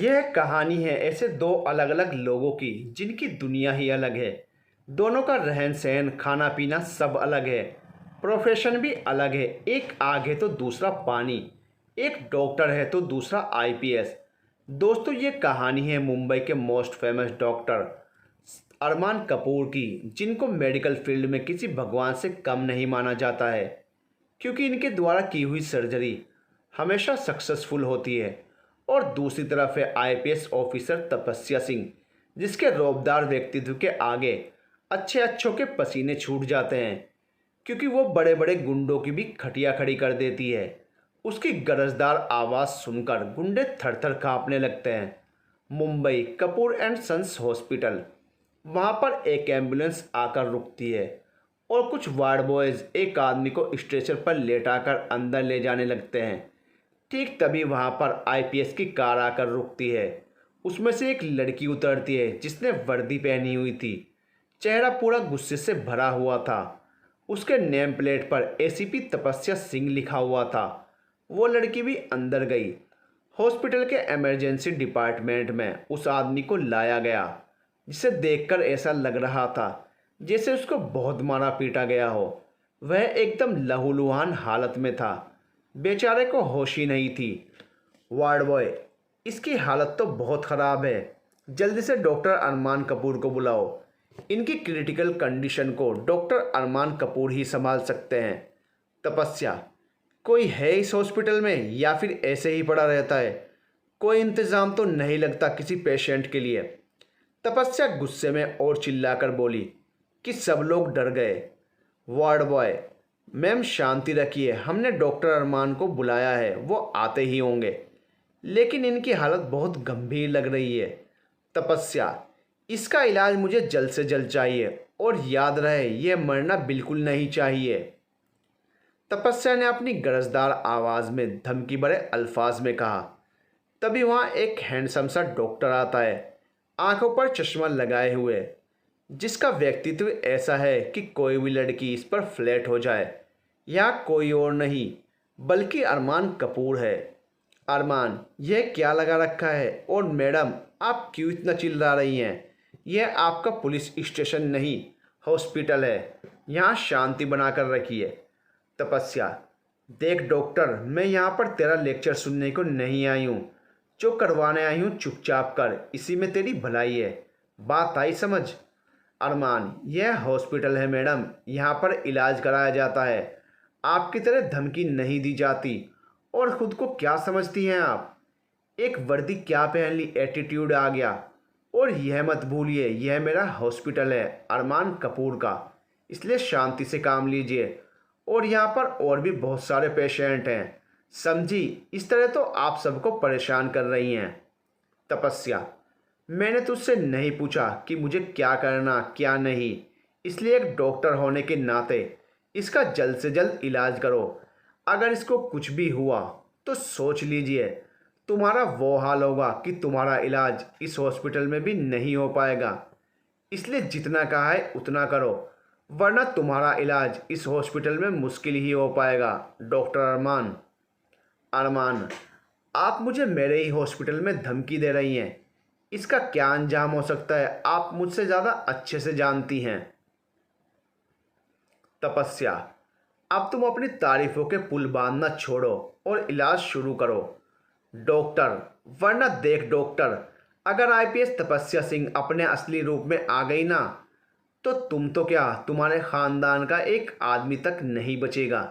यह कहानी है ऐसे दो अलग अलग लोगों की जिनकी दुनिया ही अलग है। दोनों का रहन सहन खाना पीना सब अलग है। प्रोफेशन भी अलग है। एक आग है तो दूसरा पानी। एक डॉक्टर है तो दूसरा आईपीएस। दोस्तों, ये कहानी है मुंबई के मोस्ट फेमस डॉक्टर अरमान कपूर की, जिनको मेडिकल फील्ड में किसी भगवान से कम नहीं माना जाता है, क्योंकि इनके द्वारा की हुई सर्जरी हमेशा सक्सेसफुल होती है। और दूसरी तरफ है आईपीएस ऑफिसर तपस्या सिंह, जिसके रौबदार व्यक्तित्व के आगे अच्छे अच्छों के पसीने छूट जाते हैं, क्योंकि वो बड़े बड़े गुंडों की भी खटिया खड़ी कर देती है। उसकी गरजदार आवाज़ सुनकर गुंडे थर थर काँपने लगते हैं। Mumbai Kapoor and sons hospital. वहाँ पर एक एम्बुलेंस आकर रुकती है और कुछ वार्ड बॉयज़ एक आदमी को स्ट्रेचर पर लेटाकर अंदर ले जाने लगते हैं। ठीक तभी वहाँ पर आईपीएस की कार आकर रुकती है। उसमें से एक लड़की उतरती है जिसने वर्दी पहनी हुई थी। चेहरा पूरा गुस्से से भरा हुआ था। उसके नेम प्लेट पर एसीपी तपस्या सिंह लिखा हुआ था। वो लड़की भी अंदर गई। हॉस्पिटल के इमरजेंसी डिपार्टमेंट में उस आदमी को लाया गया, जिसे देखकर ऐसा लग रहा था जैसे उसको बहुत मारा पीटा गया हो। वह एकदम लहूलुहान हालत में था। बेचारे को होश ही नहीं थी। वार्ड बॉय, इसकी हालत तो बहुत ख़राब है, जल्दी से डॉक्टर अरमान कपूर को बुलाओ। इनकी क्रिटिकल कंडीशन को डॉक्टर अरमान कपूर ही संभाल सकते हैं। तपस्या, कोई है इस हॉस्पिटल में या फिर ऐसे ही पड़ा रहता है? कोई इंतज़ाम तो नहीं लगता किसी पेशेंट के लिए? तपस्या गुस्से में और चिल्लाकर बोली कि सब लोग डर गए। वार्ड बॉय, मैम शांति रखिए, हमने डॉक्टर अरमान को बुलाया है, वो आते ही होंगे, लेकिन इनकी हालत बहुत गंभीर लग रही है। तपस्या, इसका इलाज मुझे जल्द से जल्द चाहिए, और याद रहे यह मरना बिल्कुल नहीं चाहिए। तपस्या ने अपनी गरजदार आवाज़ में धमकी भरे अल्फाज में कहा। तभी वहाँ एक हैंडसम सा डॉक्टर आता है, आंखों पर चश्मा लगाए हुए, जिसका व्यक्तित्व ऐसा है कि कोई भी लड़की इस पर फ्लैट हो जाए। यह कोई और नहीं बल्कि अरमान कपूर है। अरमान, यह क्या लगा रखा है? और मैडम, आप क्यों इतना चिल्ला रही हैं? यह आपका पुलिस स्टेशन नहीं, हॉस्पिटल है। यहाँ शांति बनाकर रखिए। तपस्या, देख डॉक्टर, मैं यहाँ पर तेरा लेक्चर सुनने को नहीं आई हूँ। जो करवाने आई हूँ चुपचाप कर, इसी में तेरी भलाई है। बात आई समझ? अरमान, यह हॉस्पिटल है मैडम, यहाँ पर इलाज कराया जाता है, आपकी तरह धमकी नहीं दी जाती। और ख़ुद को क्या समझती हैं आप? एक वर्दी क्या पहन ली, एटीट्यूड आ गया। और यह मत भूलिए, यह मेरा हॉस्पिटल है अरमान कपूर का, इसलिए शांति से काम लीजिए। और यहाँ पर और भी बहुत सारे पेशेंट हैं, समझी? इस तरह तो आप सबको परेशान कर रही हैं। तपस्या, मैंने तुझसे नहीं पूछा कि मुझे क्या करना क्या नहीं, इसलिए एक डॉक्टर होने के नाते इसका जल्द से जल्द इलाज करो। अगर इसको कुछ भी हुआ तो सोच लीजिए, तुम्हारा वो हाल होगा कि तुम्हारा इलाज इस हॉस्पिटल में भी नहीं हो पाएगा। इसलिए जितना कहा है उतना करो, वरना तुम्हारा इलाज इस हॉस्पिटल में मुश्किल ही हो पाएगा। डॉक्टर अरमान। अरमान, आप मुझे मेरे ही हॉस्पिटल में धमकी दे रही हैं, इसका क्या अंजाम हो सकता है आप मुझसे ज़्यादा अच्छे से जानती हैं। तपस्या, अब तुम अपनी तारीफों के पुल बांधना छोड़ो और इलाज शुरू करो। डॉक्टर, वरना देख डॉक्टर, अगर आईपीएस तपस्या सिंह अपने असली रूप में आ गई ना, तो तुम तो क्या, तुम्हारे ख़ानदान का एक आदमी तक नहीं बचेगा।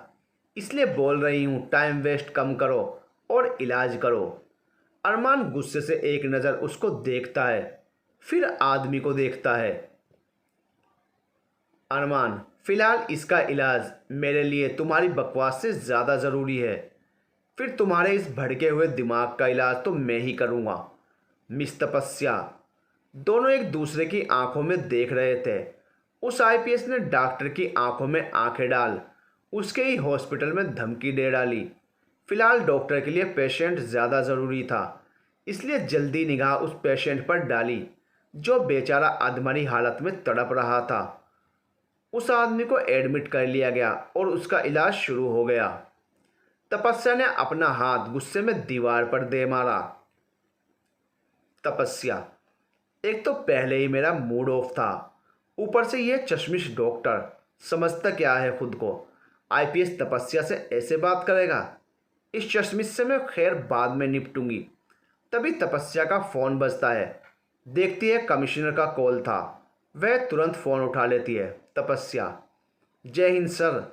इसलिए बोल रही हूँ, टाइम वेस्ट कम करो और इलाज करो। अरमान गुस्से से एक नज़र उसको देखता है, फिर आदमी को देखता है। अरमान, फ़िलहाल इसका इलाज मेरे लिए तुम्हारी बकवास से ज़्यादा ज़रूरी है। फिर तुम्हारे इस भड़के हुए दिमाग का इलाज तो मैं ही करूँगा। मिस तपस्या। दोनों एक दूसरे की आंखों में देख रहे थे। उस आईपीएस ने डॉक्टर की आंखों में आंखें डाल उसके ही हॉस्पिटल में धमकी दे डाली। फिलहाल डॉक्टर के लिए पेशेंट ज़्यादा ज़रूरी था, इसलिए जल्दी निगाह उस पेशेंट पर डाली जो बेचारा अधमरी हालत में तड़प रहा था। उस आदमी को एडमिट कर लिया गया और उसका इलाज शुरू हो गया। तपस्या ने अपना हाथ गुस्से में दीवार पर दे मारा। तपस्या, एक तो पहले ही मेरा मूड ऑफ था, ऊपर से ये चश्मिश डॉक्टर समझता क्या है खुद को। आईपीएस तपस्या से ऐसे बात करेगा। इस चश्मिश से मैं खैर बाद में निपटूंगी। तभी तपस्या का फ़ोन बजता है। देखती है कमिश्नर का कॉल था। वह तुरंत फ़ोन उठा लेती है। तपस्या, जय हिंद सर।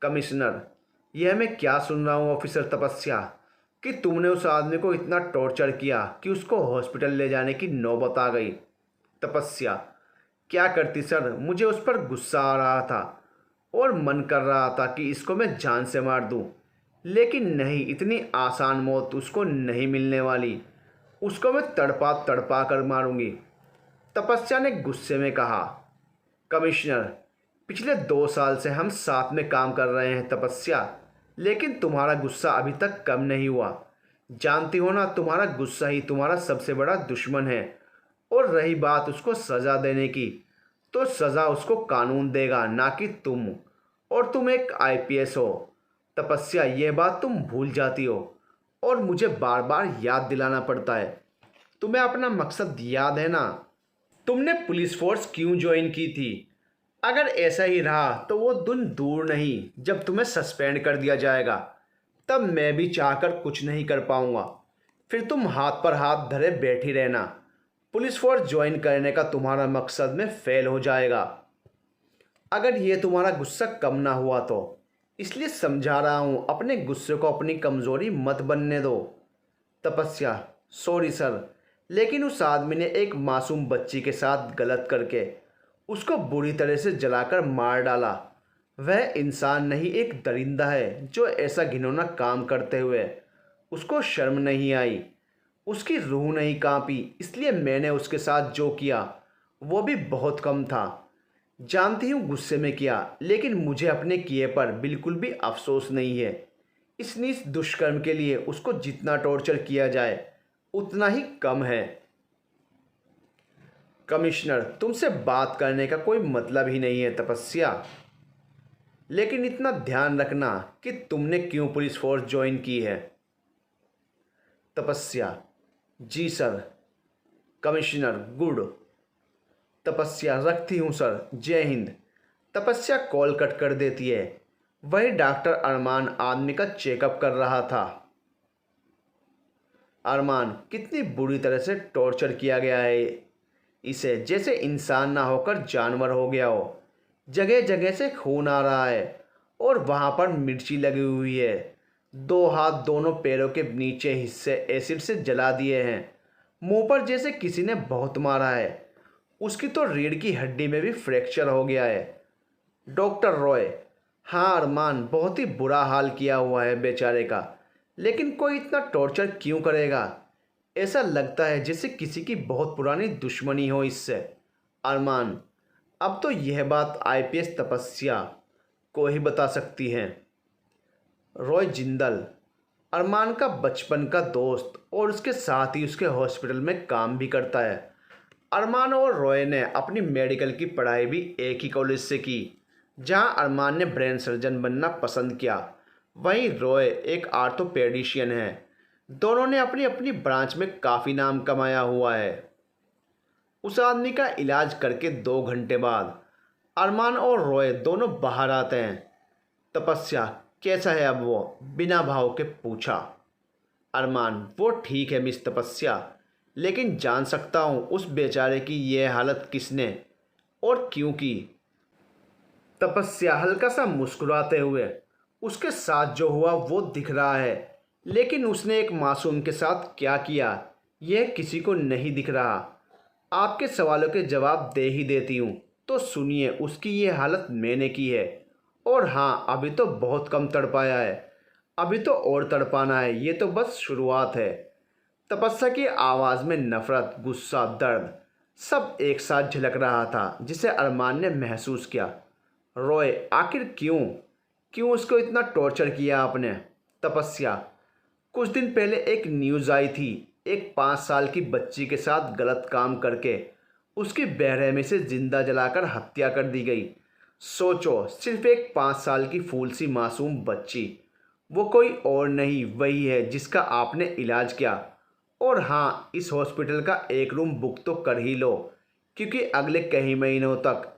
कमिश्नर, यह मैं क्या सुन रहा हूँ ऑफिसर तपस्या, कि तुमने उस आदमी को इतना टॉर्चर किया कि उसको हॉस्पिटल ले जाने की नौबत आ गई। तपस्या, क्या करती सर, मुझे उस पर गुस्सा आ रहा था और मन कर रहा था कि इसको मैं जान से मार दूं, लेकिन नहीं, इतनी आसान मौत उसको नहीं मिलने वाली। उसको मैं तड़पा तड़पा कर मारूंगी। तपस्या ने गुस्से में कहा। कमिश्नर, पिछले 2 साल से हम साथ में काम कर रहे हैं तपस्या, लेकिन तुम्हारा गुस्सा अभी तक कम नहीं हुआ। जानती हो ना, तुम्हारा गुस्सा ही तुम्हारा सबसे बड़ा दुश्मन है। और रही बात उसको सज़ा देने की, तो सज़ा उसको कानून देगा, ना कि तुम। और तुम एक आईपीएस हो तपस्या, ये बात तुम भूल जाती हो और मुझे बार बार याद दिलाना पड़ता है। तुम्हें अपना मकसद याद है ना? तुमने पुलिस फोर्स क्यों ज्वाइन की थी? अगर ऐसा ही रहा तो वो दिन दूर नहीं जब तुम्हें सस्पेंड कर दिया जाएगा। तब मैं भी चाहकर कुछ नहीं कर पाऊंगा। फिर तुम हाथ पर हाथ धरे बैठी रहना। पुलिस फोर्स ज्वाइन करने का तुम्हारा मकसद में फेल हो जाएगा। अगर ये तुम्हारा गुस्सा कम ना हुआ तो इसलिए समझा रहा हूँ, अपने गुस्से को अपनी कमज़ोरी मत बनने दो। तपस्या, सॉरी सर, लेकिन उस आदमी ने एक मासूम बच्ची के साथ गलत करके उसको बुरी तरह से जलाकर मार डाला। वह इंसान नहीं, एक दरिंदा है जो ऐसा घिनौना काम करते हुए उसको शर्म नहीं आई, उसकी रूह नहीं कांपी। इसलिए मैंने उसके साथ जो किया वो भी बहुत कम था। जानती हूँ गुस्से में किया, लेकिन मुझे अपने किए पर बिल्कुल भी अफसोस नहीं है। इस नीच दुष्कर्म के लिए उसको जितना टॉर्चर किया जाए उतना ही कम है। कमिश्नर, तुमसे बात करने का कोई मतलब ही नहीं है तपस्या, लेकिन इतना ध्यान रखना कि तुमने क्यों पुलिस फोर्स ज्वाइन की है। तपस्या, जी सर। Commissioner, good. तपस्या, रखती हूँ सर, जय हिंद। तपस्या कॉल कट कर देती है। वही डॉक्टर अरमान आदमी का चेकअप कर रहा था। अरमान, कितनी बुरी तरह से टॉर्चर किया गया है इसे, जैसे इंसान ना होकर जानवर हो गया हो। जगह जगह से खून आ रहा है और वहाँ पर मिर्ची लगी हुई है। 2 हाथ दोनों पैरों के नीचे हिस्से एसिड से जला दिए हैं। मुंह पर जैसे किसी ने बहुत मारा है। उसकी तो रीढ़ की हड्डी में भी फ्रैक्चर हो गया है। डॉक्टर रॉय, हाँ अरमान, बहुत ही बुरा हाल किया हुआ है बेचारे का, लेकिन कोई इतना टॉर्चर क्यों करेगा? ऐसा लगता है जैसे किसी की बहुत पुरानी दुश्मनी हो इससे। अरमान, अब तो यह बात आईपीएस तपस्या को ही बता सकती हैं। रॉय जिंदल, अरमान का बचपन का दोस्त और उसके साथ ही उसके हॉस्पिटल में काम भी करता है। अरमान और रॉय ने अपनी मेडिकल की पढ़ाई भी एक ही कॉलेज से की, जहां अरमान ने ब्रेन सर्जन बनना पसंद किया। वहीं रॉय एक आर्थोपेडिशियन है। दोनों ने अपनी अपनी ब्रांच में काफ़ी नाम कमाया हुआ है। उस आदमी का इलाज करके 2 घंटे बाद अरमान और रॉय दोनों बाहर आते हैं। तपस्या, कैसा है अब वो, बिना भाव के पूछा। अरमान, वो ठीक है मिस तपस्या, लेकिन जान सकता हूँ उस बेचारे की यह हालत किसने और क्यों की? तपस्या हल्का सा मुस्कुराते हुए, उसके साथ जो हुआ वो दिख रहा है, लेकिन उसने एक मासूम के साथ क्या किया यह किसी को नहीं दिख रहा। आपके सवालों के जवाब दे ही देती हूँ, तो सुनिए, उसकी ये हालत मैंने की है। और हाँ, अभी तो बहुत कम तड़पाया है, अभी तो और तड़पाना है, ये तो बस शुरुआत है। तपस्या की आवाज़ में नफ़रत, गुस्सा, दर्द सब एक साथ झलक रहा था, जिसे अरमान ने महसूस किया। रॉय, आखिर क्यों क्यों उसको इतना टॉर्चर किया आपने? तपस्या, कुछ दिन पहले एक न्यूज़ आई थी, एक 5 साल की बच्ची के साथ गलत काम करके उसकी बेरहमी से जिंदा जलाकर हत्या कर दी गई। सोचो, सिर्फ एक 5 साल की फूल सी मासूम बच्ची, वो कोई और नहीं, वही है जिसका आपने इलाज किया। और हाँ, इस हॉस्पिटल का एक रूम बुक तो कर ही लो, क्योंकि अगले कई महीनों तक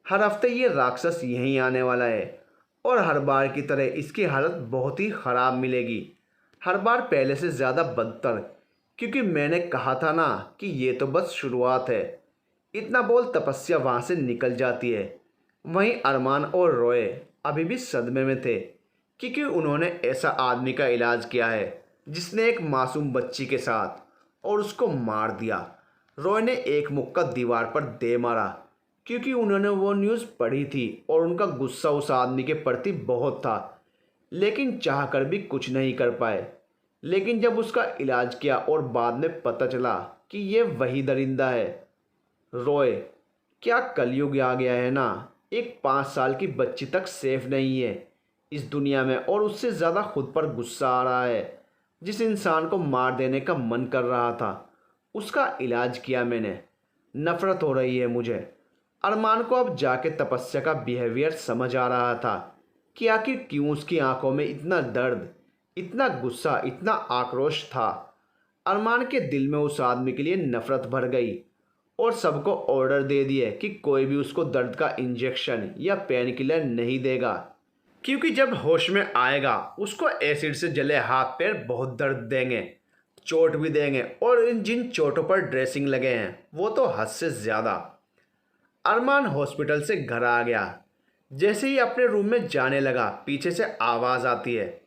हर हफ्ते ये राक्षस यहीं आने वाला है और हर बार की तरह इसकी हालत बहुत ही ख़राब मिलेगी। हर बार पहले से ज़्यादा बदतर, क्योंकि मैंने कहा था ना कि ये तो बस शुरुआत है। इतना बोल तपस्या वहाँ से निकल जाती है। वहीं अरमान और रॉय अभी भी सदमे में थे, क्योंकि उन्होंने ऐसा आदमी का इलाज किया है जिसने एक मासूम बच्ची के साथ और उसको मार दिया। रॉय ने एक मुक्का दीवार पर दे मारा, क्योंकि उन्होंने वो न्यूज़ पढ़ी थी और उनका गुस्सा उस आदमी के प्रति बहुत था, लेकिन चाह कर भी कुछ नहीं कर पाए। लेकिन जब उसका इलाज किया और बाद में पता चला कि ये वही दरिंदा है। रॉय, क्या कलयुग आ गया है ना। एक 5 साल की बच्ची तक सेफ नहीं है इस दुनिया में, और उससे ज़्यादा खुद पर गुस्सा आ रहा है। जिस इंसान को मार देने का मन कर रहा था उसका इलाज किया मैंने। नफरत हो रही है मुझे। अरमान को अब जाके तपस्या का बिहेवियर समझ आ रहा था कि आखिर क्यों उसकी आंखों में इतना दर्द, इतना गुस्सा, इतना आक्रोश था। अरमान के दिल में उस आदमी के लिए नफरत भर गई और सबको ऑर्डर दे दिए कि कोई भी उसको दर्द का इंजेक्शन या पेन किलर नहीं देगा, क्योंकि जब होश में आएगा उसको एसिड से जले हाथ पैर बहुत दर्द देंगे, चोट भी देंगे, और इन जिन चोटों पर ड्रेसिंग लगे हैं वो तो हद से ज़्यादा। अरमान हॉस्पिटल से घर आ गया। जैसे ही अपने रूम में जाने लगा पीछे से आवाज़ आती है,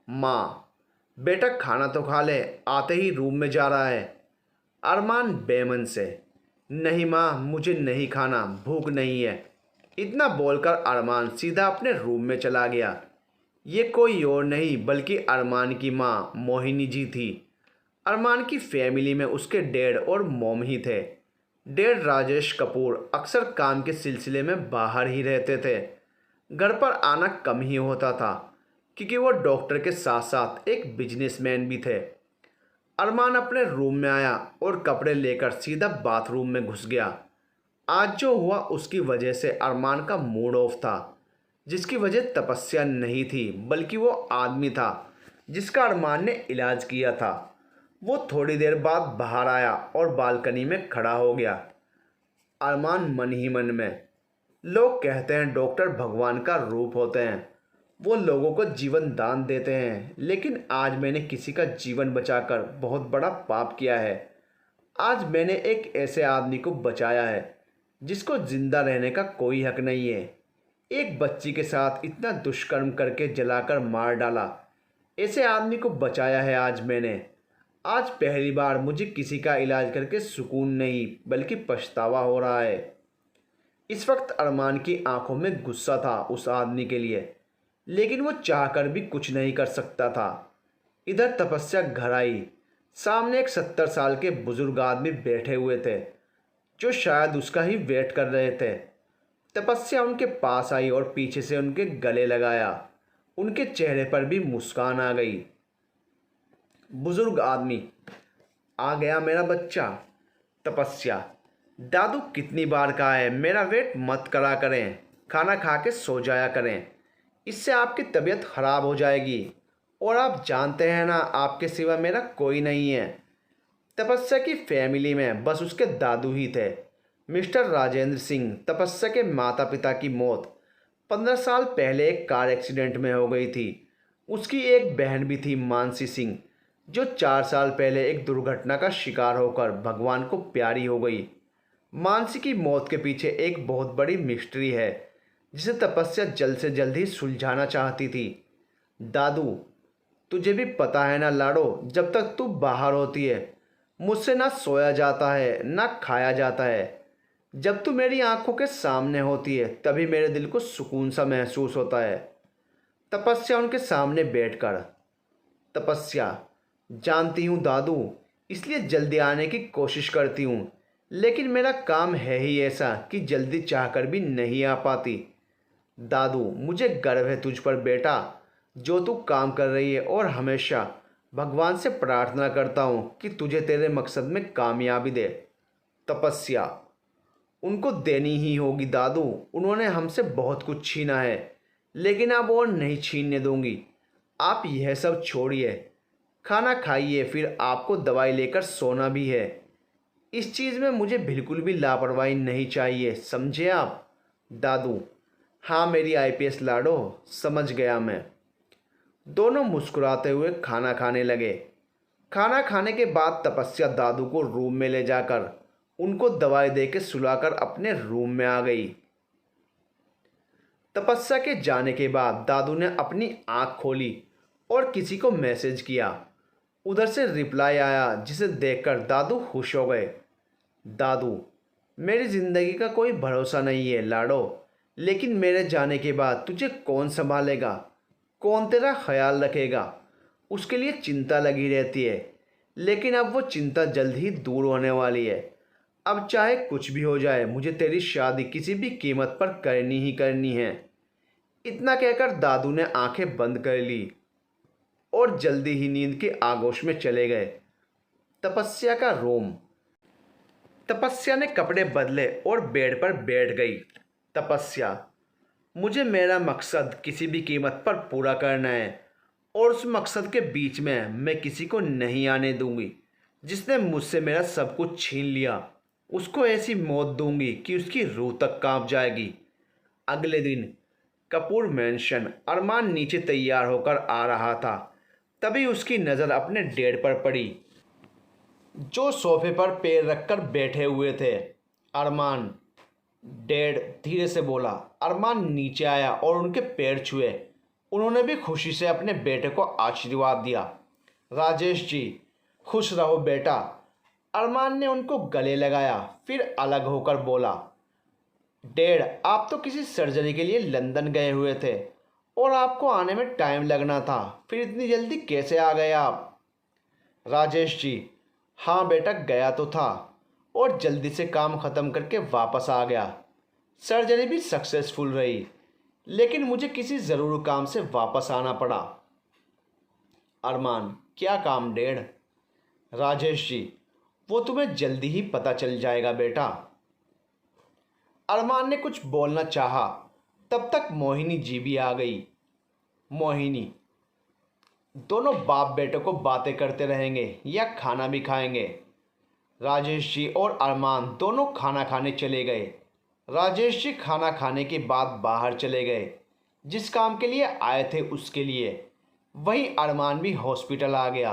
माँ बेटा खाना तो खा ले, आते ही रूम में जा रहा है। अरमान बेमन से, नहीं माँ मुझे नहीं खाना, भूख नहीं है। इतना बोलकर अरमान सीधा अपने रूम में चला गया। ये कोई और नहीं बल्कि अरमान की माँ मोहिनी जी थी। अरमान की फैमिली में उसके डैड और मॉम ही थे। डैड राजेश कपूर अक्सर काम के सिलसिले में बाहर ही रहते थे। घर पर आना कम ही होता था, क्योंकि वो डॉक्टर के साथ साथ एक बिजनेसमैन भी थे। अरमान अपने रूम में आया और कपड़े लेकर सीधा बाथरूम में घुस गया। आज जो हुआ उसकी वजह से अरमान का मूड ऑफ था, जिसकी वजह तपस्या नहीं थी बल्कि वो आदमी था जिसका अरमान ने इलाज किया था। वो थोड़ी देर बाद बाहर आया और बालकनी में खड़ा हो गया। अरमान मन ही मन में, लोग कहते हैं डॉक्टर भगवान का रूप होते हैं, वो लोगों को जीवन दान देते हैं, लेकिन आज मैंने किसी का जीवन बचाकर बहुत बड़ा पाप किया है। आज मैंने एक ऐसे आदमी को बचाया है जिसको जिंदा रहने का कोई हक नहीं है। एक बच्ची के साथ इतना दुष्कर्म करके जलाकर मार डाला, ऐसे आदमी को बचाया है आज मैंने। आज पहली बार मुझे किसी का इलाज करके सुकून नहीं बल्कि पछतावा हो रहा है। इस वक्त अरमान की आंखों में गुस्सा था उस आदमी के लिए, लेकिन वो चाहकर भी कुछ नहीं कर सकता था। इधर तपस्या घर आई। सामने एक 70 साल के बुजुर्ग आदमी बैठे हुए थे जो शायद उसका ही वेट कर रहे थे। तपस्या उनके पास आई और पीछे से उनके गले लगाया। उनके चेहरे पर भी मुस्कान आ गई। बुजुर्ग आदमी, आ गया मेरा बच्चा। तपस्या, दादू कितनी बार कहा है मेरा वेट मत करा करें, खाना खा के सो जाया करें, इससे आपकी तबीयत खराब हो जाएगी, और आप जानते हैं ना आपके सिवा मेरा कोई नहीं है। तपस्या की फैमिली में बस उसके दादू ही थे। मिस्टर राजेंद्र सिंह। तपस्या के माता पिता की मौत 15 साल पहले एक कार एक्सीडेंट में हो गई थी। उसकी एक बहन भी थी मानसी सिंह, जो 4 साल पहले एक दुर्घटना का शिकार होकर भगवान को प्यारी हो गई। मानसी की मौत के पीछे एक बहुत बड़ी मिस्ट्री है जिसे तपस्या जल्द से जल्द ही सुलझाना चाहती थी। दादू, तुझे भी पता है ना लाडो, जब तक तू बाहर होती है मुझसे ना सोया जाता है ना खाया जाता है। जब तू मेरी आंखों के सामने होती है तभी मेरे दिल को सुकून सा महसूस होता है। तपस्या उनके सामने बैठकर, तपस्या, जानती हूँ दादू, इसलिए जल्दी आने की कोशिश करती हूँ, लेकिन मेरा काम है ही ऐसा कि जल्दी चाहकर भी नहीं आ पाती। दादू, मुझे गर्व है तुझ पर बेटा, जो तू काम कर रही है, और हमेशा भगवान से प्रार्थना करता हूँ कि तुझे तेरे मकसद में कामयाबी दे। तपस्या, उनको देनी ही होगी दादू, उन्होंने हमसे बहुत कुछ छीना है, लेकिन अब और नहीं छीनने दूंगी। आप यह सब छोड़िए, खाना खाइए, फिर आपको दवाई लेकर सोना भी है। इस चीज़ में मुझे बिल्कुल भी लापरवाही नहीं चाहिए, समझे आप? दादू: हाँ मेरी आईपीएस लाडो, समझ गया मैं। दोनों मुस्कुराते हुए खाना खाने लगे। खाना खाने के बाद तपस्या दादू को रूम में ले जाकर उनको दवाई देके सुलाकर अपने रूम में आ गई। तपस्या के जाने के बाद दादू ने अपनी आंख खोली और किसी को मैसेज किया। उधर से रिप्लाई आया जिसे देखकर दादू खुश हो गए। दादू: मेरी ज़िंदगी का कोई भरोसा नहीं है लाडो, लेकिन मेरे जाने के बाद तुझे कौन संभालेगा, कौन तेरा ख्याल रखेगा, उसके लिए चिंता लगी रहती है। लेकिन अब वो चिंता जल्द ही दूर होने वाली है। अब चाहे कुछ भी हो जाए, मुझे तेरी शादी किसी भी कीमत पर करनी ही करनी है। इतना कहकर दादू ने आंखें बंद कर ली और जल्दी ही नींद के आगोश में चले गए। तपस्या का रूम। तपस्या ने कपड़े बदले और बेड पर बैठ गई। तपस्या: मुझे मेरा मकसद किसी भी कीमत पर पूरा करना है और उस मकसद के बीच में मैं किसी को नहीं आने दूंगी। जिसने मुझसे मेरा सब कुछ छीन लिया, उसको ऐसी मौत दूंगी कि उसकी रूह तक कांप जाएगी। अगले दिन कपूर मैंशन। अरमान नीचे तैयार होकर आ रहा था, तभी उसकी नज़र अपने डैड पर पड़ी, जो सोफे पर पैर रखकर बैठे हुए थे। अरमान: डैड, धीरे से बोला। अरमान नीचे आया और उनके पैर छुए। उन्होंने भी खुशी से अपने बेटे को आशीर्वाद दिया। राजेश जी, खुश रहो बेटा। अरमान ने उनको गले लगाया, फिर अलग होकर बोला। डैड, आप तो किसी सर्जरी के लिए लंदन गए हुए थे और आपको आने में टाइम लगना था, फिर इतनी जल्दी कैसे आ गए आप? राजेश जी: हाँ बेटा, गया तो था और जल्दी से काम ख़त्म करके वापस आ गया। सर्जरी भी सक्सेसफुल रही, लेकिन मुझे किसी ज़रूरी काम से वापस आना पड़ा। अरमान: क्या काम डैड? राजेश जी: वो तुम्हें जल्दी ही पता चल जाएगा बेटा। अरमान ने कुछ बोलना चाहा, तब तक मोहिनी जी भी आ गई। मोहिनी: दोनों बाप बेटे को बातें करते रहेंगे या खाना भी खाएंगे। राजेश जी और अरमान दोनों खाना खाने चले गए। राजेश जी खाना खाने के बाद बाहर चले गए, जिस काम के लिए आए थे उसके लिए। वहीं अरमान भी हॉस्पिटल आ गया।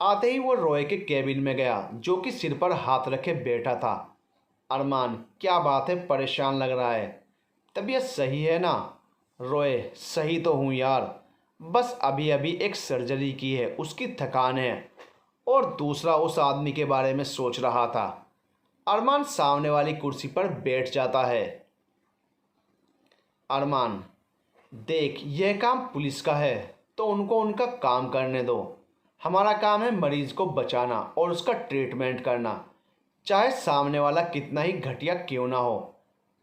आते ही वो रॉय के केबिन में गया, जो कि सिर पर हाथ रखे बैठा था। अरमान: क्या बात है, परेशान लग रहा है, तबीयत सही है ना? रॉय: सही तो हूँ यार, बस अभी अभी एक सर्जरी की है, उसकी थकान है, और दूसरा उस आदमी के बारे में सोच रहा था। अरमान सामने वाली कुर्सी पर बैठ जाता है। अरमान: देख, यह काम पुलिस का है तो उनको उनका काम करने दो। हमारा काम है मरीज को बचाना और उसका ट्रीटमेंट करना, चाहे सामने वाला कितना ही घटिया क्यों ना हो।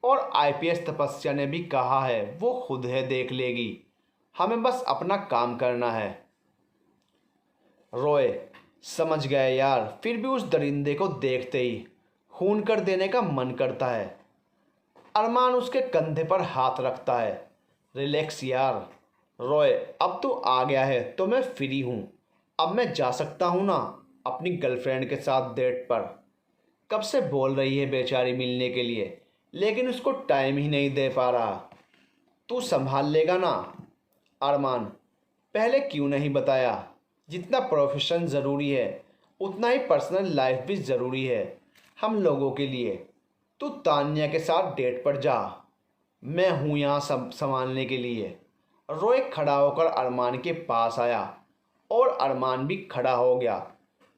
और आईपीएस तपस्या ने भी कहा है, वो खुद है देख लेगी, हमें बस अपना काम करना है। रॉय: समझ गए यार, फिर भी उस दरिंदे को देखते ही खून कर देने का मन करता है। अरमान उसके कंधे पर हाथ रखता है। रिलैक्स यार। रॉय: अब तो आ गया है तो मैं फ्री हूँ, अब मैं जा सकता हूँ ना अपनी गर्लफ्रेंड के साथ डेट पर? कब से बोल रही है बेचारी मिलने के लिए, लेकिन उसको टाइम ही नहीं दे पा रहा। तू संभाल लेगा ना? अरमान: पहले क्यों नहीं बताया? जितना प्रोफेशन ज़रूरी है उतना ही पर्सनल लाइफ भी ज़रूरी है हम लोगों के लिए। तू तान्या के साथ डेट पर जा, मैं हूँ यहाँ सब संभालने के लिए। रॉय खड़ा होकर अरमान के पास आया और अरमान भी खड़ा हो गया।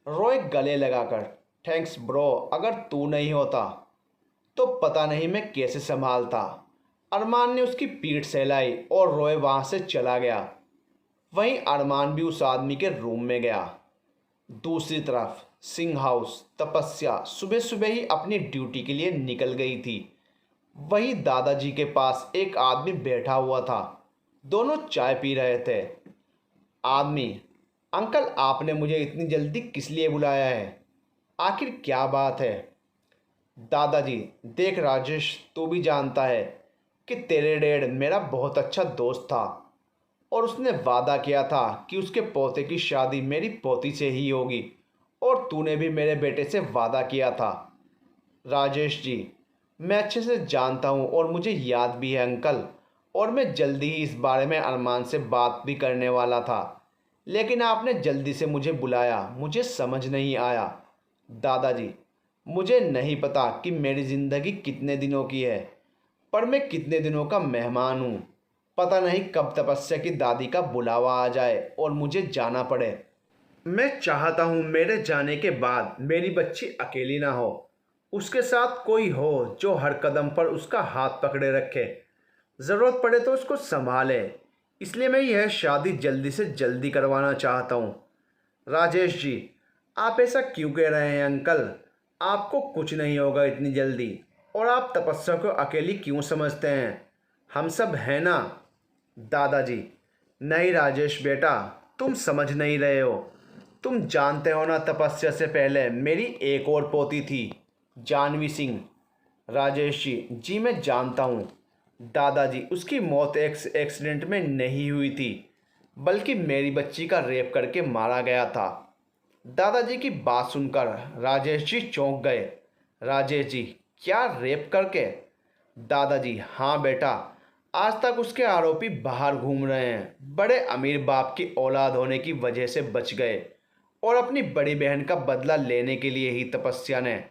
रॉय गले लगाकर: थैंक्स ब्रो, अगर तू नहीं होता तो पता नहीं मैं कैसे संभालता। अरमान ने उसकी पीठ सहलाई और रॉय वहाँ से चला गया। वहीं अरमान भी उस आदमी के रूम में गया। दूसरी तरफ सिंह हाउस। तपस्या सुबह सुबह ही अपनी ड्यूटी के लिए निकल गई थी। वहीं दादाजी के पास एक आदमी बैठा हुआ था। दोनों चाय पी रहे थे। आदमी: अंकल, आपने मुझे इतनी जल्दी किस लिए बुलाया है? आखिर क्या बात है? दादाजी: देख राजेश, तू भी जानता है कि तेरे डैड मेरा बहुत अच्छा दोस्त था और उसने वादा किया था कि उसके पोते की शादी मेरी पोती से ही होगी, और तूने भी मेरे बेटे से वादा किया था। राजेश जी, मैं अच्छे से जानता हूँ और मुझे याद भी है अंकल, और मैं जल्दी ही इस बारे में अरमान से बात भी करने वाला था, लेकिन आपने जल्दी से मुझे बुलाया, मुझे समझ नहीं आया। दादाजी, मुझे नहीं पता कि मेरी ज़िंदगी कितने दिनों की है, पर मैं कितने दिनों का मेहमान हूँ। पता नहीं कब तपस्या की दादी का बुलावा आ जाए और मुझे जाना पड़े। मैं चाहता हूँ मेरे जाने के बाद मेरी बच्ची अकेली ना हो, उसके साथ कोई हो जो हर कदम पर उसका हाथ पकड़े रखे, ज़रूरत पड़े तो उसको संभाले। इसलिए मैं यह शादी जल्दी से जल्दी करवाना चाहता हूँ। राजेश जी, आप ऐसा क्यों कह रहे हैं अंकल? आपको कुछ नहीं होगा इतनी जल्दी, और आप तपस्या को अकेली क्यों समझते हैं? हम सब हैं ना। दादाजी, नहीं राजेश बेटा, तुम समझ नहीं रहे हो। तुम जानते हो ना, तपस्या से पहले मेरी एक और पोती थी, जानवी सिंह। राजेश जी, जी मैं जानता हूँ। दादाजी, उसकी मौत एक्सीडेंट में नहीं हुई थी, बल्कि मेरी बच्ची का रेप करके मारा गया था। दादाजी की बात सुनकर राजेश जी चौंक गए। राजेश जी, क्या रेप करके? दादाजी, हाँ बेटा, आज तक उसके आरोपी बाहर घूम रहे हैं। बड़े अमीर बाप की औलाद होने की वजह से बच गए, और अपनी बड़ी बहन का बदला लेने के लिए ही तपस्या ने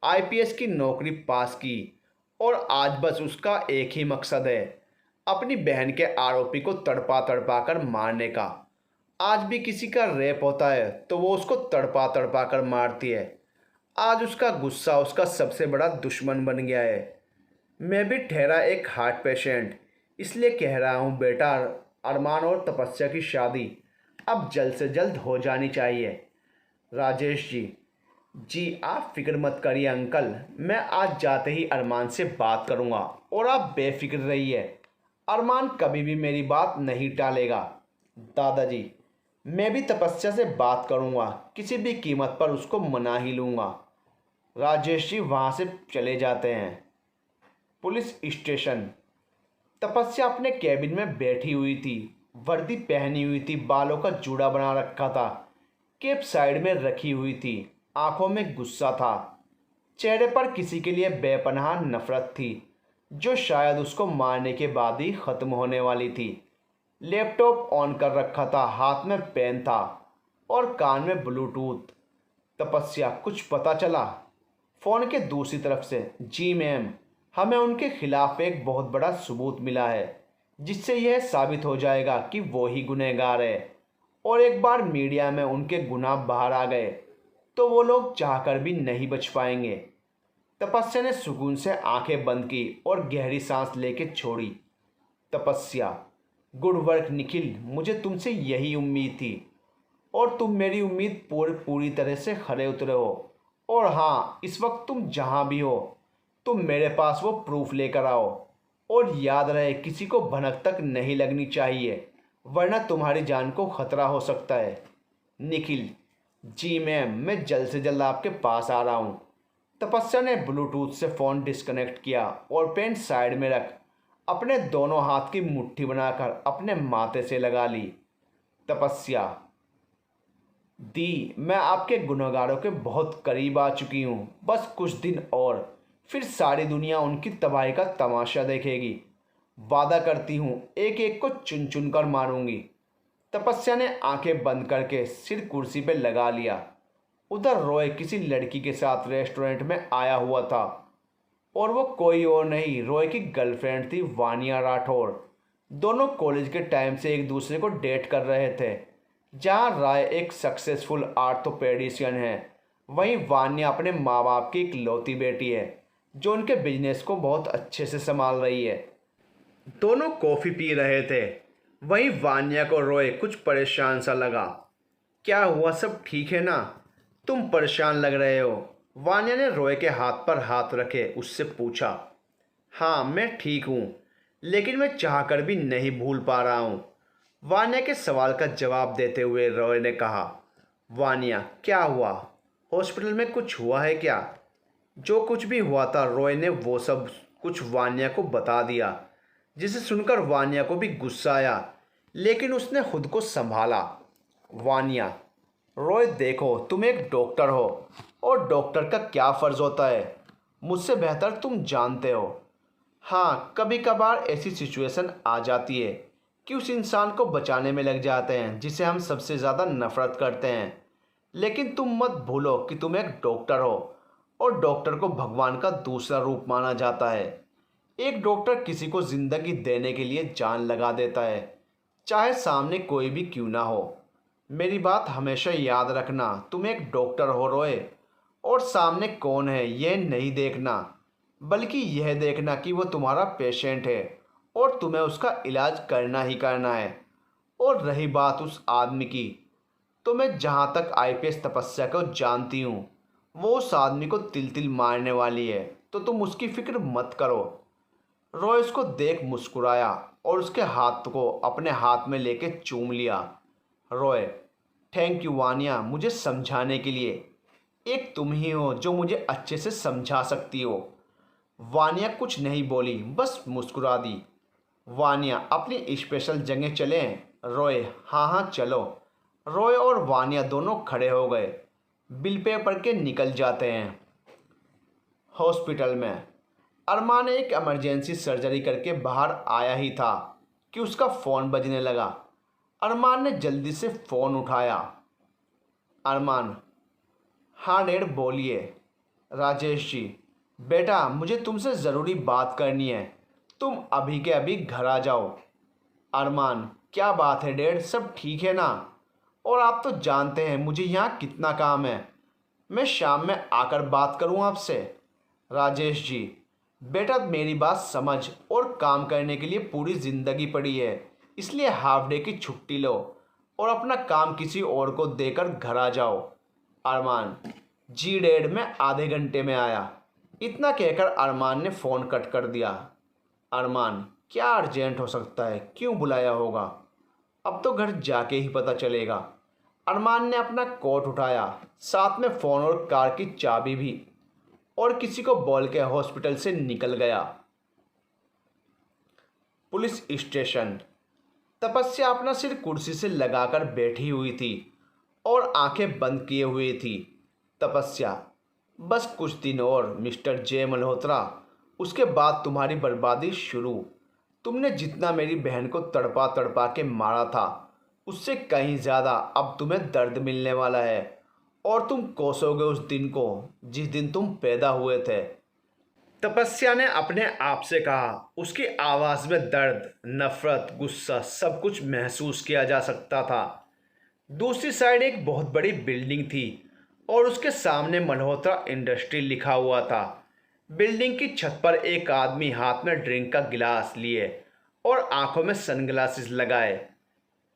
आईपीएस की नौकरी पास की, और आज बस उसका एक ही मकसद है, अपनी बहन के आरोपी को तड़पा तड़पा कर मारने का। आज भी किसी का रेप होता है तो वो उसको तड़पा तड़पा कर मारती है। आज उसका गुस्सा उसका सबसे बड़ा दुश्मन बन गया है। मैं भी ठहरा एक हार्ट पेशेंट, इसलिए कह रहा हूँ बेटा, अरमान और तपस्या की शादी अब जल्द से जल्द हो जानी चाहिए। राजेश जी, जी आप फिक्र मत करिए अंकल, मैं आज जाते ही अरमान से बात करूँगा, और आप बेफिक्र रहिए, अरमान कभी भी मेरी बात नहीं टालेगा। दादाजी, मैं भी तपस्या से बात करूँगा, किसी भी कीमत पर उसको मना ही लूँगा। राजेश जी वहाँ से चले जाते हैं। Police station. तपस्या अपने कैबिन में बैठी हुई थी, वर्दी पहनी हुई थी, बालों का जूड़ा बना रखा था, केप साइड में रखी हुई थी, आंखों में गुस्सा था, चेहरे पर किसी के लिए बेपनाह नफरत थी, जो शायद उसको मारने के बाद ही ख़त्म होने वाली थी। लैपटॉप ऑन कर रखा था, हाथ में पेन था और कान में ब्लूटूथ। तपस्या, कुछ पता चला? फ़ोन के दूसरी तरफ से, जी मैम, हमें उनके खिलाफ एक बहुत बड़ा सबूत मिला है, जिससे यह साबित हो जाएगा कि वो ही गुनहगार है, और एक बार मीडिया में उनके गुनाह बाहर आ गए तो वो लोग चाहकर भी नहीं बच पाएंगे। तपस्या ने सुकून से आंखें बंद की और गहरी सांस लेके छोड़ी। तपस्या, गुड वर्क निखिल, मुझे तुमसे यही उम्मीद थी, और तुम मेरी उम्मीद पूरी तरह से खरे उतरे हो। और हाँ, इस वक्त तुम जहाँ भी हो, तुम मेरे पास वो प्रूफ लेकर आओ, और याद रहे किसी को भनक तक नहीं लगनी चाहिए, वरना तुम्हारी जान को खतरा हो सकता है। निखिल, जी मैम, मैं जल्द से जल्द आपके पास आ रहा हूँ। तपस्या ने ब्लूटूथ से फ़ोन डिस्कनेक्ट किया और पेन साइड में रख अपने दोनों हाथ की मुट्ठी बनाकर अपने माथे से लगा ली। तपस्या, दी, मैं आपके गुनहगारों के बहुत करीब आ चुकी हूँ, बस कुछ दिन और, फिर सारी दुनिया उनकी तबाही का तमाशा देखेगी। वादा करती हूँ एक एक को चुन चुन कर मारूंगी। तपस्या ने आंखें बंद करके सिर कुर्सी पर लगा लिया। उधर रॉय किसी लड़की के साथ रेस्टोरेंट में आया हुआ था, और वो कोई और नहीं, रॉय की गर्लफ्रेंड थी, वानिया राठौर। दोनों कॉलेज के टाइम से एक दूसरे को डेट कर रहे थे। जहाँ राय एक सक्सेसफुल आर्थोपेडिशियन है, वहीं वान्या अपने माँ बाप की इकलौती बेटी है, जो उनके बिजनेस को बहुत अच्छे से संभाल रही है। दोनों कॉफ़ी पी रहे थे, वहीं वान्या को रॉय कुछ परेशान सा लगा। क्या हुआ, सब ठीक है ना? तुम परेशान लग रहे हो। वान्या ने रॉय के हाथ पर हाथ रखे उससे पूछा। हाँ मैं ठीक हूँ, लेकिन मैं चाहकर भी नहीं भूल पा रहा हूँ। वान्या के सवाल का जवाब देते हुए रॉय ने कहा। वान्या, क्या हुआ? हॉस्पिटल में कुछ हुआ है क्या? जो कुछ भी हुआ था रॉय ने वो सब कुछ वान्या को बता दिया, जिसे सुनकर वान्या को भी गुस्सा आया लेकिन उसने खुद को संभाला। वानिया, रॉय देखो, तुम एक डॉक्टर हो और डॉक्टर का क्या फ़र्ज़ होता है मुझसे बेहतर तुम जानते हो। हाँ, कभी कभार ऐसी सिचुएशन आ जाती है कि उस इंसान को बचाने में लग जाते हैं जिसे हम सबसे ज़्यादा नफ़रत करते हैं। लेकिन तुम मत भूलो कि तुम एक डॉक्टर हो और डॉक्टर को भगवान का दूसरा रूप माना जाता है। एक डॉक्टर किसी को ज़िंदगी देने के लिए जान लगा देता है, चाहे सामने कोई भी क्यों ना हो। मेरी बात हमेशा याद रखना, तुम एक डॉक्टर हो रॉय, और सामने कौन है यह नहीं देखना, बल्कि यह देखना कि वो तुम्हारा पेशेंट है और तुम्हें उसका इलाज करना ही करना है। और रही बात उस आदमी की, तो मैं जहाँ तक आईपीएस तपस्या को जानती हूँ वो उस आदमी को तिल तिल मारने वाली है, तो तुम उसकी फिक्र मत करो। रॉय उसको देख मुस्कुराया और उसके हाथ को अपने हाथ में लेके चूम लिया। रॉय, थैंक यू वानिया, मुझे समझाने के लिए। एक तुम ही हो जो मुझे अच्छे से समझा सकती हो। वानिया कुछ नहीं बोली, बस मुस्कुरा दी। वानिया, अपनी स्पेशल जगह चलें? रॉय, हाँ हाँ चलो। रॉय और वानिया दोनों खड़े हो गए, बिल पे पढ़ के निकल जाते हैं। हॉस्पिटल में अरमान एक इमरजेंसी सर्जरी करके बाहर आया ही था कि उसका फ़ोन बजने लगा। अरमान ने जल्दी से फ़ोन उठाया। अरमान, हाँ डैड बोलिए। राजेश जी, बेटा मुझे तुमसे ज़रूरी बात करनी है, तुम अभी के अभी घर आ जाओ। अरमान, क्या बात है डैड, सब ठीक है ना? और आप तो जानते हैं मुझे यहाँ कितना काम है, मैं शाम में आकर बात करूँ आपसे। राजेश जी, बेटा मेरी बात समझ, और काम करने के लिए पूरी ज़िंदगी पड़ी है, इसलिए हाफ डे की छुट्टी लो और अपना काम किसी और को देकर घर आ जाओ। अरमान, जी डैड, मैं आधे घंटे में आया। इतना कहकर अरमान ने फ़ोन कट कर दिया। अरमान, क्या अर्जेंट हो सकता है, क्यों बुलाया होगा? अब तो घर जाके ही पता चलेगा। अरमान ने अपना कोट उठाया, साथ में फ़ोन और कार की चाबी भी, और किसी को बोल के हॉस्पिटल से निकल गया। Police station. तपस्या अपना सिर कुर्सी से लगाकर बैठी हुई थी और आंखें बंद किए हुई थी। तपस्या, बस कुछ दिन और मिस्टर जे मल्होत्रा, उसके बाद तुम्हारी बर्बादी शुरू। तुमने जितना मेरी बहन को तड़पा तड़पा के मारा था उससे कहीं ज़्यादा अब तुम्हें दर्द मिलने वाला है, और तुम कोसोगे उस दिन को जिस दिन तुम पैदा हुए थे। तपस्या ने अपने आप से कहा। उसकी आवाज़ में दर्द, नफरत, गुस्सा सब कुछ महसूस किया जा सकता था। दूसरी साइड एक बहुत बड़ी बिल्डिंग थी और उसके सामने मल्होत्रा इंडस्ट्री लिखा हुआ था। बिल्डिंग की छत पर एक आदमी हाथ में ड्रिंक का गिलास लिए और आंखों में सनग्लासेस लगाए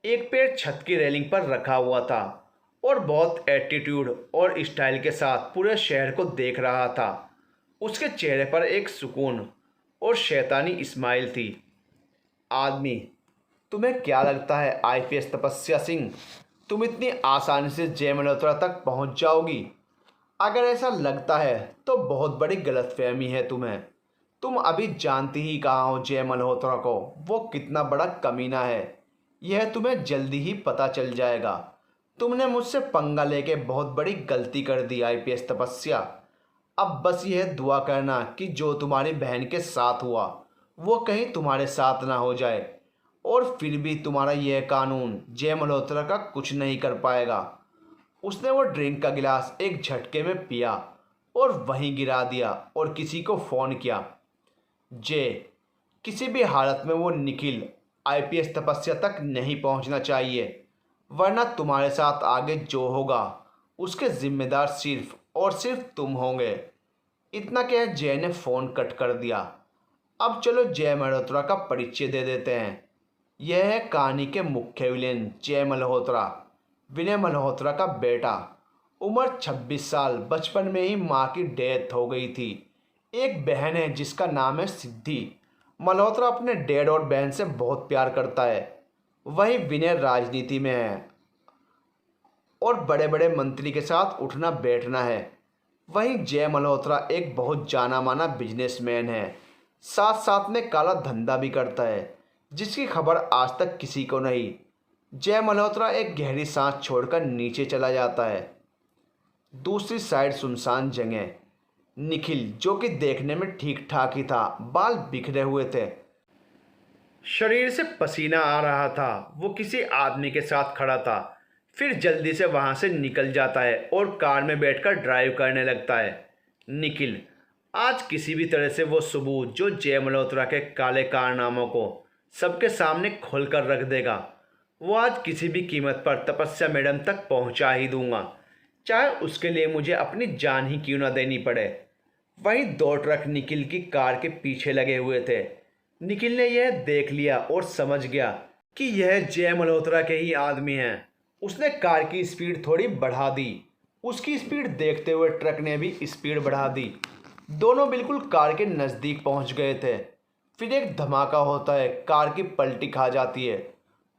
एक पैर छत की रेलिंग पर रखा हुआ था और बहुत एटीट्यूड और स्टाइल के साथ पूरे शहर को देख रहा था। उसके चेहरे पर एक सुकून और शैतानी स्माइल थी। आदमी, तुम्हें क्या लगता है आईपीएस तपस्या सिंह, तुम इतनी आसानी से जय मल्होत्रा तक पहुंच जाओगी? अगर ऐसा लगता है तो बहुत बड़ी गलतफहमी है तुम्हें। तुम अभी जानती ही कहाँ हो जय मल्होत्रा को, वो कितना बड़ा कमीना है, यह तुम्हें जल्दी ही पता चल जाएगा। तुमने मुझसे पंगा लेके बहुत बड़ी गलती कर दी आईपीएस तपस्या। अब बस यह दुआ करना कि जो तुम्हारी बहन के साथ हुआ वो कहीं तुम्हारे साथ ना हो जाए, और फिर भी तुम्हारा यह कानून जय मल्होत्रा का कुछ नहीं कर पाएगा। उसने वो ड्रिंक का गिलास एक झटके में पिया और वहीं गिरा दिया और किसी को फ़ोन किया। जय, किसी भी हालत में वो निखिल आईपीएस तपस्या तक नहीं पहुंचना चाहिए, वरना तुम्हारे साथ आगे जो होगा उसके जिम्मेदार सिर्फ और सिर्फ तुम होंगे। इतना कह जय ने फ़ोन कट कर दिया। अब चलो जय मल्होत्रा का परिचय दे देते हैं। यह है कहानी के मुख्य विलेन जय मल्होत्रा, विनय मल्होत्रा का बेटा। उम्र 26 साल, बचपन में ही माँ की डेथ हो गई थी। एक बहन है जिसका नाम है सिद्धि। मल्होत्रा अपने डैड और बहन से बहुत प्यार करता है। वही विनय राजनीति में है और बड़े बड़े मंत्री के साथ उठना बैठना है। वहीं जय मल्होत्रा एक बहुत जाना माना बिजनेसमैन है, साथ साथ में काला धंधा भी करता है। जिसकी खबर आज तक किसी को नहीं। जय मल्होत्रा एक गहरी सांस छोड़कर नीचे चला जाता है। दूसरी साइड सुनसान जगह। निखिल, जो कि देखने में ठीक ठाक ही था, बाल बिखरे हुए थे, शरीर से पसीना आ रहा था, वो किसी आदमी के साथ खड़ा था। फिर जल्दी से वहाँ से निकल जाता है और कार में बैठकर ड्राइव करने लगता है। निखिल, आज किसी भी तरह से वो सबूत जो जय मल्होत्रा के काले कारनामों को सबके सामने खोलकर रख देगा, वो आज किसी भी कीमत पर तपस्या मैडम तक पहुंचा ही दूंगा, चाहे उसके लिए मुझे अपनी जान ही क्यों ना देनी पड़े। वहीं दो ट्रक निखिल की कार के पीछे लगे हुए थे। निखिल ने यह देख लिया और समझ गया कि यह जय मल्होत्रा के ही आदमी हैं। उसने कार की स्पीड थोड़ी बढ़ा दी। उसकी स्पीड देखते हुए ट्रक ने भी स्पीड बढ़ा दी। दोनों बिल्कुल कार के नज़दीक पहुंच गए थे। फिर एक धमाका होता है, कार की पलटी खा जाती है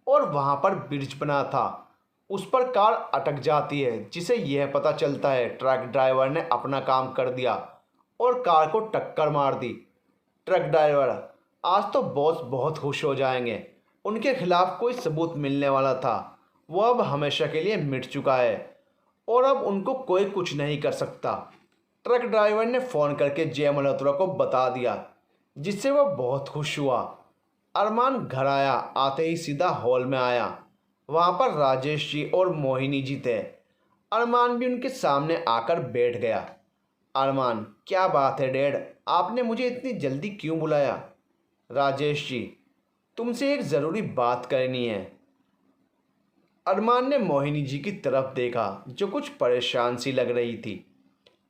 और वहां पर ब्रिज बना था, उस पर कार अटक जाती है, जिसे यह पता चलता है ट्रक ड्राइवर ने अपना काम कर दिया और कार को टक्कर मार दी। ट्रक ड्राइवर, आज तो बॉस बहुत खुश हो जाएंगे। उनके खिलाफ कोई सबूत मिलने वाला था, वो अब हमेशा के लिए मिट चुका है और अब उनको कोई कुछ नहीं कर सकता। ट्रक ड्राइवर ने फ़ोन करके जय मल्होत्रा को बता दिया, जिससे वह बहुत खुश हुआ। अरमान घर आया, आते ही सीधा हॉल में आया। वहाँ पर राजेश जी और मोहिनी जी थे। अरमान भी उनके सामने आकर बैठ गया। अरमान, क्या बात है डैड, आपने मुझे इतनी जल्दी क्यों बुलाया? राजेश जी, तुमसे एक ज़रूरी बात करनी है। अरमान ने मोहिनी जी की तरफ देखा, जो कुछ परेशान सी लग रही थी।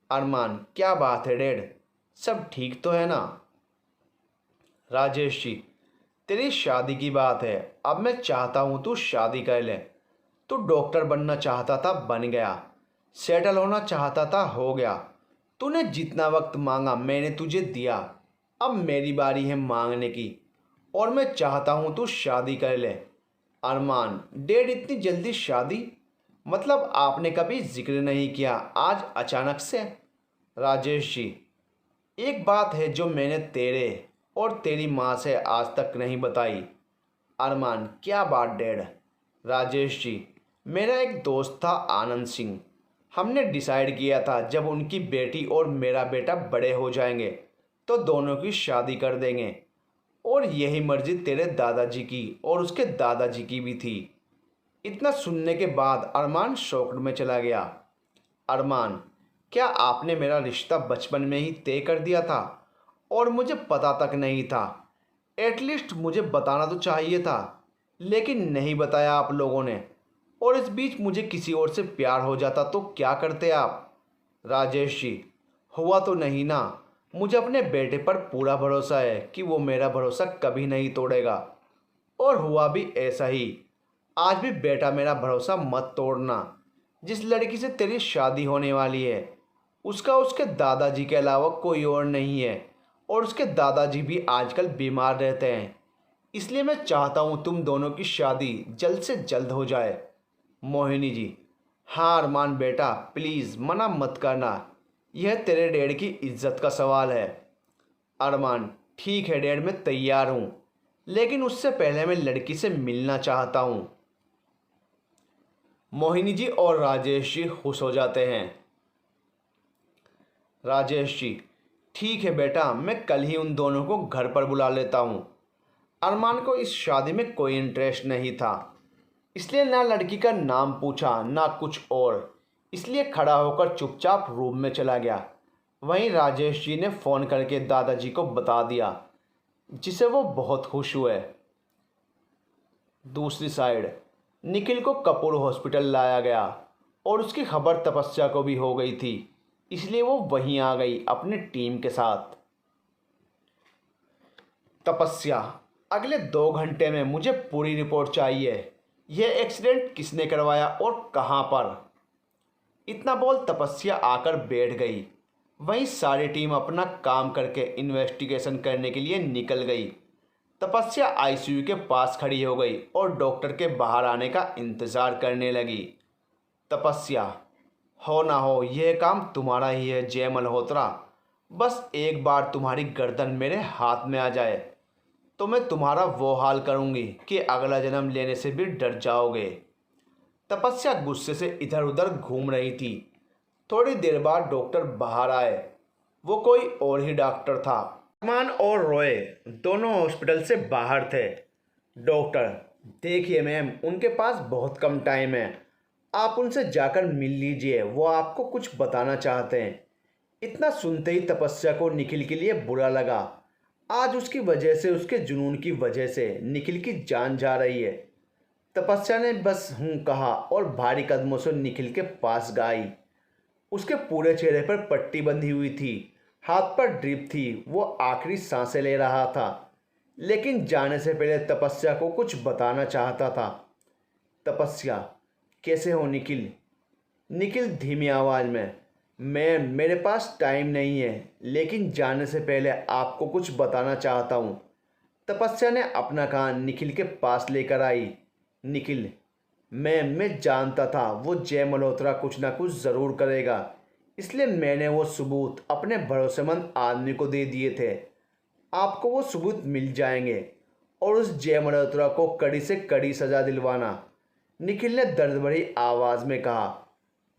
अरमान, क्या बात है डैड, सब ठीक तो है ना? राजेश जी, तेरी शादी की बात है। अब मैं चाहता हूँ तू शादी कर ले। तू डॉक्टर बनना चाहता था, बन गया। सेटल होना चाहता था, हो गया। तूने जितना वक्त मांगा मैंने तुझे दिया। अब मेरी बारी है मांगने की, और मैं चाहता हूँ तू शादी कर ले। अरमान, डैड इतनी जल्दी शादी? मतलब आपने कभी जिक्र नहीं किया, आज अचानक से? राजेश जी, एक बात है जो मैंने तेरे और तेरी माँ से आज तक नहीं बताई। अरमान, क्या बात डैड? राजेश जी, मेरा एक दोस्त था आनंद सिंह। हमने डिसाइड किया था जब उनकी बेटी और मेरा बेटा बड़े हो जाएंगे तो दोनों की शादी कर देंगे, और यही मर्जी तेरे दादाजी की और उसके दादाजी की भी थी। इतना सुनने के बाद अरमान शॉक्ड में चला गया। अरमान, क्या आपने मेरा रिश्ता बचपन में ही तय कर दिया था और मुझे पता तक नहीं था? एटलीस्ट मुझे बताना तो चाहिए था, लेकिन नहीं बताया आप लोगों ने। और इस बीच मुझे किसी और से प्यार हो जाता तो क्या करते आप? राजेश जी, हुआ तो नहीं ना। मुझे अपने बेटे पर पूरा भरोसा है कि वो मेरा भरोसा कभी नहीं तोड़ेगा, और हुआ भी ऐसा ही। आज भी बेटा, मेरा भरोसा मत तोड़ना। जिस लड़की से तेरी शादी होने वाली है उसका उसके दादाजी के अलावा कोई और नहीं है, और उसके दादाजी भी आजकल बीमार रहते हैं। इसलिए मैं चाहता हूँ तुम दोनों की शादी जल्द से जल्द हो जाए। मोहिनी जी, हाँ अरमान बेटा, प्लीज़ मना मत करना, यह तेरे डैड की इज्जत का सवाल है। अरमान, ठीक है डैड, मैं तैयार हूँ, लेकिन उससे पहले मैं लड़की से मिलना चाहता हूँ। मोहिनी जी और राजेश जी खुश हो जाते हैं। राजेश जी, ठीक है बेटा, मैं कल ही उन दोनों को घर पर बुला लेता हूँ। अरमान को इस शादी में कोई इंटरेस्ट नहीं था, इसलिए ना लड़की का नाम पूछा ना कुछ और, इसलिए खड़ा होकर चुपचाप रूम में चला गया। वहीं राजेश जी ने फ़ोन करके दादाजी को बता दिया, जिसे वो बहुत खुश हुए। दूसरी साइड निखिल को कपूर हॉस्पिटल लाया गया और उसकी खबर तपस्या को भी हो गई थी, इसलिए वो वहीं आ गई अपनी टीम के साथ। तपस्या, अगले 2 घंटे में मुझे पूरी रिपोर्ट चाहिए। यह एक्सीडेंट किसने करवाया और कहाँ पर? इतना बोल तपस्या आकर बैठ गई। वहीं सारी टीम अपना काम करके इन्वेस्टिगेशन करने के लिए निकल गई। तपस्या आईसीयू के पास खड़ी हो गई और डॉक्टर के बाहर आने का इंतज़ार करने लगी। तपस्या, हो ना हो यह काम तुम्हारा ही है जय मल्होत्रा, बस एक बार तुम्हारी गर्दन मेरे हाथ में आ जाए। तो मैं तुम्हारा वो हाल करूँगी कि अगला जन्म लेने से भी डर जाओगे। तपस्या गुस्से से इधर उधर घूम रही थी। थोड़ी देर बाद डॉक्टर बाहर आए। वो कोई और ही डॉक्टर था। अरमान और रॉय दोनों हॉस्पिटल से बाहर थे। डॉक्टर, देखिए मैम, उनके पास बहुत कम टाइम है, आप उनसे जाकर मिल लीजिए, वो आपको कुछ बताना चाहते हैं। इतना सुनते ही तपस्या को निखिल के लिए बुरा लगा। आज उसकी वजह से, उसके जुनून की वजह से निखिल की जान जा रही है। तपस्या ने बस हूँ कहा और भारी कदमों से निखिल के पास गई। उसके पूरे चेहरे पर पट्टी बंधी हुई थी, हाथ पर ड्रिप थी, वो आखिरी सांसें ले रहा था, लेकिन जाने से पहले तपस्या को कुछ बताना चाहता था। तपस्या, कैसे हो निखिल? निखिल धीमी आवाज़ में, मैम मेरे पास टाइम नहीं है, लेकिन जाने से पहले आपको कुछ बताना चाहता हूँ। तपस्या ने अपना कान निखिल के पास लेकर आई। निखिल, मैं जानता था वो जय मल्होत्रा कुछ ना कुछ ज़रूर करेगा, इसलिए मैंने वो सबूत अपने भरोसेमंद आदमी को दे दिए थे। आपको वो सबूत मिल जाएंगे और उस जय मल्होत्रा को कड़ी से कड़ी सज़ा दिलवाना, निखिल ने दर्द भरी आवाज़ में कहा।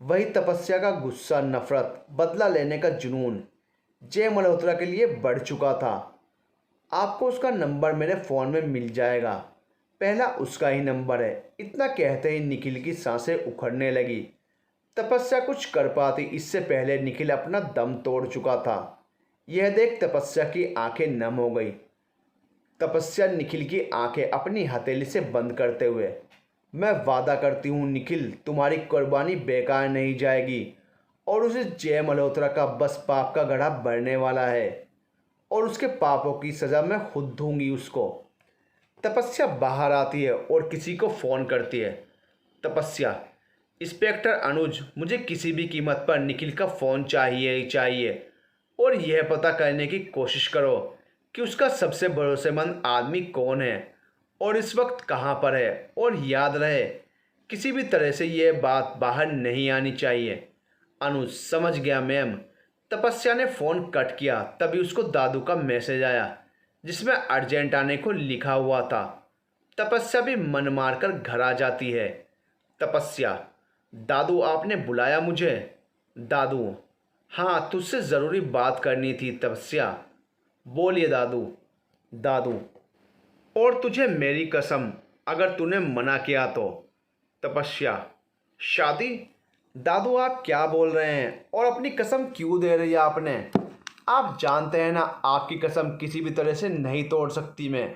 वही तपस्या का गुस्सा, नफरत, बदला लेने का जुनून जय मल्होत्रा के लिए बढ़ चुका था। आपको उसका नंबर मेरे फ़ोन में मिल जाएगा, पहला उसका ही नंबर है। इतना कहते ही निखिल की सांसें उखड़ने लगी। तपस्या कुछ कर पाती इससे पहले निखिल अपना दम तोड़ चुका था। यह देख तपस्या की आंखें नम हो गई। तपस्या निखिल की आंखें अपनी हथेली से बंद करते हुए, मैं वादा करती हूँ निखिल, तुम्हारी कुर्बानी बेकार नहीं जाएगी और उस जय मल्होत्रा का बस पाप का घड़ा भरने वाला है और उसके पापों की सज़ा मैं खुद दूंगी उसको। तपस्या बाहर आती है और किसी को फ़ोन करती है। तपस्या, इंस्पेक्टर अनुज, मुझे किसी भी कीमत पर निखिल का फ़ोन चाहिए ही चाहिए और यह पता करने की कोशिश करो कि उसका सबसे भरोसेमंद आदमी कौन है और इस वक्त कहाँ पर है। और याद रहे, किसी भी तरह से यह बात बाहर नहीं आनी चाहिए। अनुज, समझ गया मैम। तपस्या ने फ़ोन कट किया। तभी उसको दादू का मैसेज आया जिसमें अर्जेंट आने को लिखा हुआ था। तपस्या भी मन मारकर घर आ जाती है। तपस्या, दादू आपने बुलाया मुझे? दादू, हाँ, तुझसे ज़रूरी बात करनी थी तपस्या। बोलिए दादू। दादू, और तुझे मेरी कसम, अगर तूने मना किया तो। तपस्या, शादी? दादू आप क्या बोल रहे हैं और अपनी कसम क्यों दे रही है आपने? आप जानते हैं ना, आपकी कसम किसी भी तरह से नहीं तोड़ सकती मैं,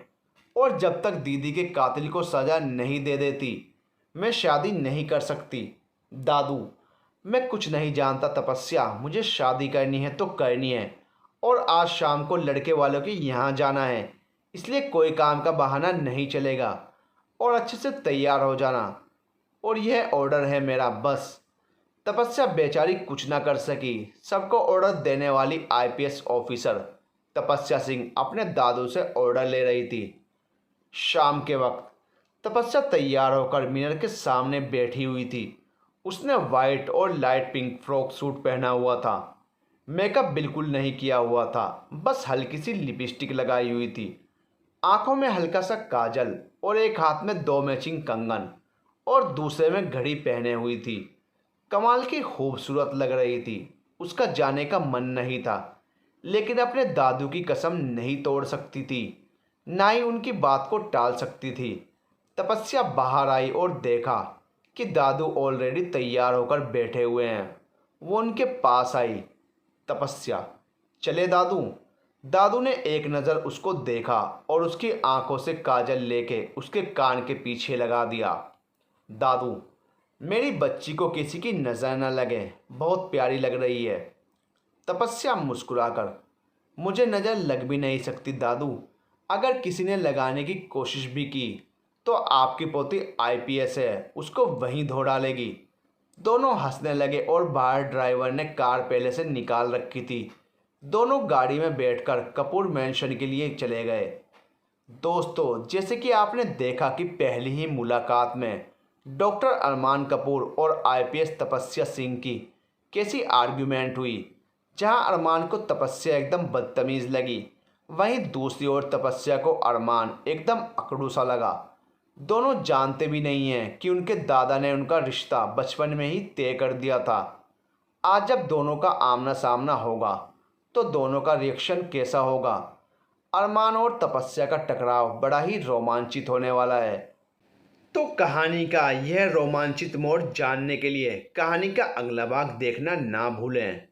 और जब तक दीदी के कातिल को सज़ा नहीं दे देती मैं शादी नहीं कर सकती। दादू, मैं कुछ नहीं जानता तपस्या, मुझे शादी करनी है तो करनी है और आज शाम को लड़के वालों के यहाँ जाना है, इसलिए कोई काम का बहाना नहीं चलेगा और अच्छे से तैयार हो जाना, और यह ऑर्डर है मेरा, बस। तपस्या बेचारी कुछ ना कर सकी। सबको ऑर्डर देने वाली आईपीएस ऑफिसर तपस्या सिंह अपने दादू से ऑर्डर ले रही थी। शाम के वक्त तपस्या तैयार होकर मिरर के सामने बैठी हुई थी। उसने वाइट और लाइट पिंक फ्रॉक सूट पहना हुआ था। मेकअप बिल्कुल नहीं किया हुआ था, बस हल्की सी लिपस्टिक लगाई हुई थी। आंखों में हल्का सा काजल और एक हाथ में 2 मैचिंग कंगन और दूसरे में घड़ी पहने हुई थी। कमाल की खूबसूरत लग रही थी। उसका जाने का मन नहीं था, लेकिन अपने दादू की कसम नहीं तोड़ सकती थी, ना ही उनकी बात को टाल सकती थी। तपस्या बाहर आई और देखा कि दादू ऑलरेडी तैयार होकर बैठे हुए हैं। वो उनके पास आई। तपस्या, चले दादू? दादू ने एक नज़र उसको देखा और उसकी आंखों से काजल लेके उसके कान के पीछे लगा दिया। दादू, मेरी बच्ची को किसी की नज़र न लगे, बहुत प्यारी लग रही है। तपस्या मुस्कुराकर, मुझे नज़र लग भी नहीं सकती दादू, अगर किसी ने लगाने की कोशिश भी की तो आपकी पोती आईपीएस है, उसको वहीं धो डालेगी। दोनों हंसने लगे और बाहर ड्राइवर ने कार पहले से निकाल रखी थी। दोनों गाड़ी में बैठकर कपूर मैंशन के लिए चले गए। दोस्तों, जैसे कि आपने देखा कि पहली ही मुलाकात में डॉक्टर अरमान कपूर और आईपीएस तपस्या सिंह की कैसी आर्ग्यूमेंट हुई, जहां अरमान को तपस्या एकदम बदतमीज़ लगी, वहीं दूसरी ओर तपस्या को अरमान एकदम अकड़ू सा लगा। दोनों जानते भी नहीं हैं कि उनके दादा ने उनका रिश्ता बचपन में ही तय कर दिया था। आज जब दोनों का आमना सामना होगा तो दोनों का रिएक्शन कैसा होगा? अरमान और तपस्या का टकराव बड़ा ही रोमांचित होने वाला है। तो कहानी का यह रोमांचित मोड़ जानने के लिए कहानी का अगला भाग देखना ना भूलें।